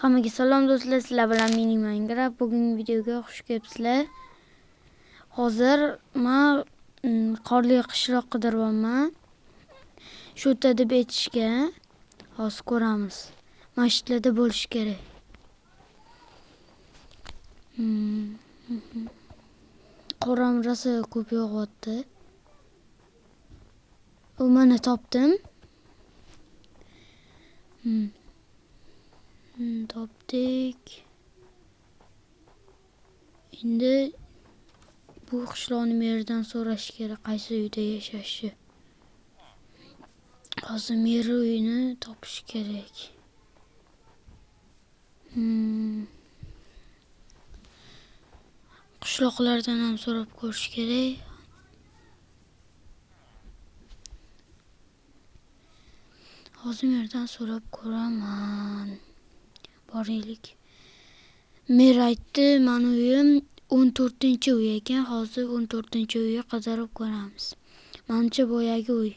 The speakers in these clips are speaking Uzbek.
Hammaga salom do'stlar, sizlar bilan Mini Minecraft. Bugungi videoga xush kelibsizlar. Hozir men qorli qishloq qidiryapman. Shu yerda deb aytishgan. Hozir ko'ramiz. Masjidlarda bo'lish kerak. Qoram rosa ko'p yog'yapti. U mana topdim. Topdik. Endi bu qishloqni meridan so'rash kerak, qaysi uyda yashashi. Hozir mer uyini topish kerak. Qishloqlardan ham so'rab ko'rish kerak. Hozir merdan so'rab ko'raman. Boraylik. Mer aytdi, meni uyim 14-uy ekan. Hozir 14-uyga qidirib ko'ramiz. Menimcha boyagi uy.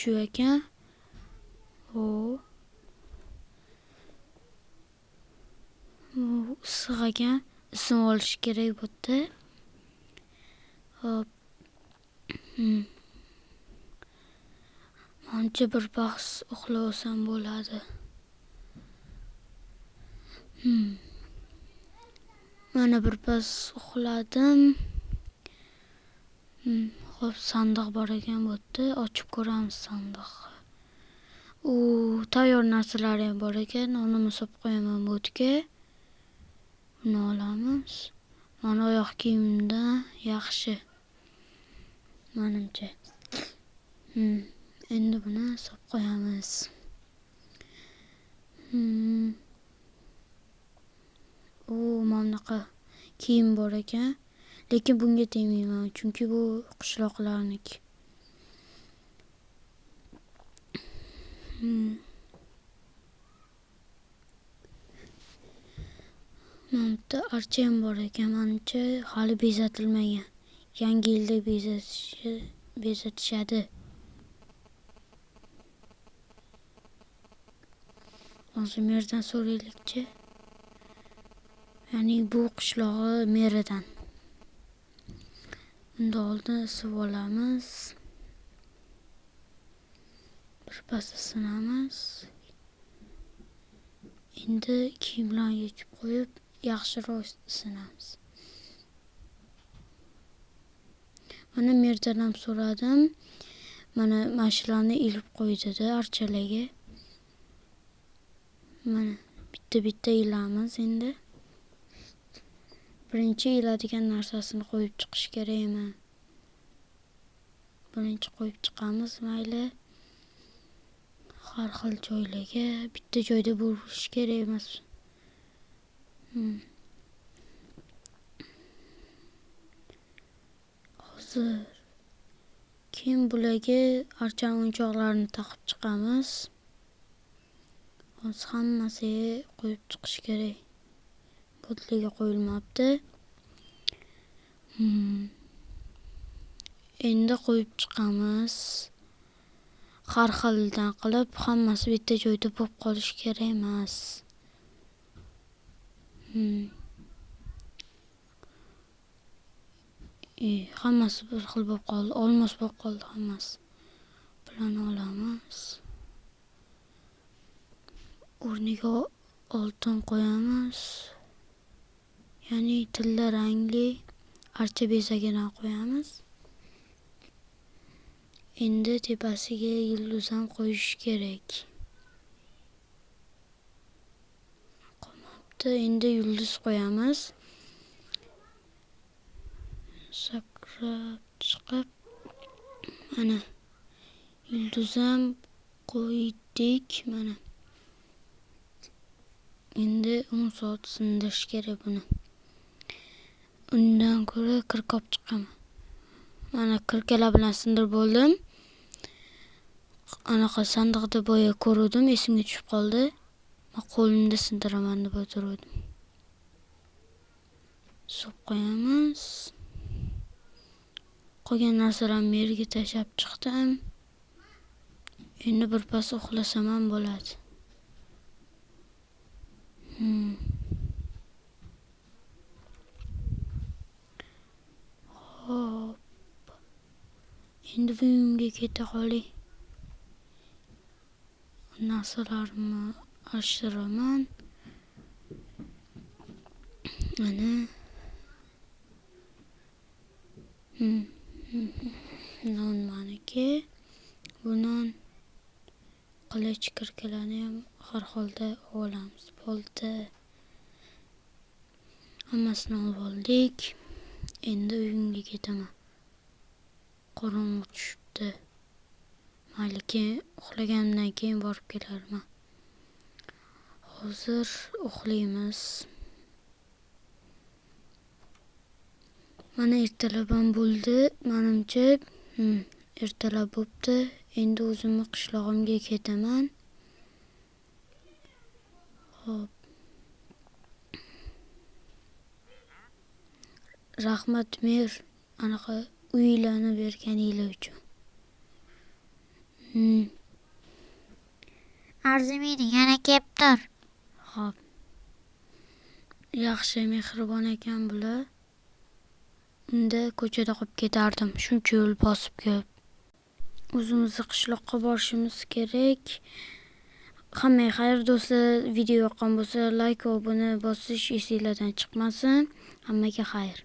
Shu ekan. Issiq ekan. Ism olish kerak bu yerda. Hop. Menimcha bir bahs uxlab olsam bo'ladi. Mana bir bahs uxladim. Hop, sandiq bor ekan bu yerda. Ochib ko'ramiz sandiq. Tayyor narsalar ham bor ekan. Uni solib qo'yaman bu yerga. Buni olamiz. Mana oyoq kiyimdan yaxshi. Menimcha. Endi buni solib qo'yamiz. Manaqa kiyim bor ekan. Lekin bunga tegmayman, chunki bu qishloqlarniki. Mana archa ham bor ekan. Menimcha hali bezatilmagan. Yangi yilda bezatishadi. Hozir merdan so'raylikchi. Ya'ni bu qishlog'i meridan. Unda oldin isib olamiz. Bir pas isinamiz. Endi kiyimlarni yechib qo'yib, yaxshiroq isinamiz. Mana merdan ham so'radim. Mana shularni ilib qo'ydi-da archalarga. Mana bitta ilamiz endi. Birinchi iladigan narsasini qo'yib chiqish kerak emas. Birinchi qo'yib chiqamiz, mayli. Har xil joylarga, bitta joyda bo'lish kerak emas. Hozir keyin bularga archa o'yinchoqlarini taqib chiqamiz. Hozir hammasiga qo'yib chiqish kerak. Butliga qo'yilmabdi. Endi qo'yib chiqamiz. Har xildan qilib, hammasi bitta joyda bo'lib qolish kerak emas. Hammasi bir xil bo'lib qoldi. Olmos bo'lib qoldi hammasi. Bilan olamiz. O'rniga oltin qo'yamiz. Ya'ni tilla rangli archa bezagidan qo'yamiz. Endi tepasiga yulduz ham qo'yish kerak. Qolmabdi. Endi yulduz qo'yamiz. Sakrab chiqib, mana yulduz ham qo'ydik, mana. Endi 10 soat sindirish kerak buni. Undan ko'ra kirkab chiqaman. Mana kirkalar bilan sindirib bo'ldim. Anaqa sandiqda boya ko'rdim, esimga tushib qoldi. Men qo'limda sindiraman deb o'tirdim. Solib qo'yamiz. Qolgan narsalarni yerga tashlab chiqdim. Endi birpas uxlasam ham bo'ladi. Hop. Endi uyimga keta qolay. Narsalarimni almashtiraman. Mana. Non meniki. Bu non qilich kirkalarni ham har holda olamiz. Bo'ldi. Hammasini olib oldik. Endi uyimga ketaman. Qorong'i tushibdi. Mayli, keyin uxlaganimdan keyin borib kelarman. Hozir uxlaymiz. Mana ertalab ham bo'ldi. Menimcha, ertalab bo'pti. Endi o'zimni qishlog'imga ketaman. Hop. Rahmat mer anaqa uylarni berganinglar uchun. Arzimaydi, yana kelib tur. Hop. Yaxshi, mehribon ekan bular. Unda ko'chada qolib ketardim. Shuncha yo'l bosib kelib. O'zimizni qishloqqa borishimiz kerak. Hammaga xayr do'stlar. Video yoqqan bo'lsa, like va obuna bosish esingizdan chiqmasin. Hammaga xayr.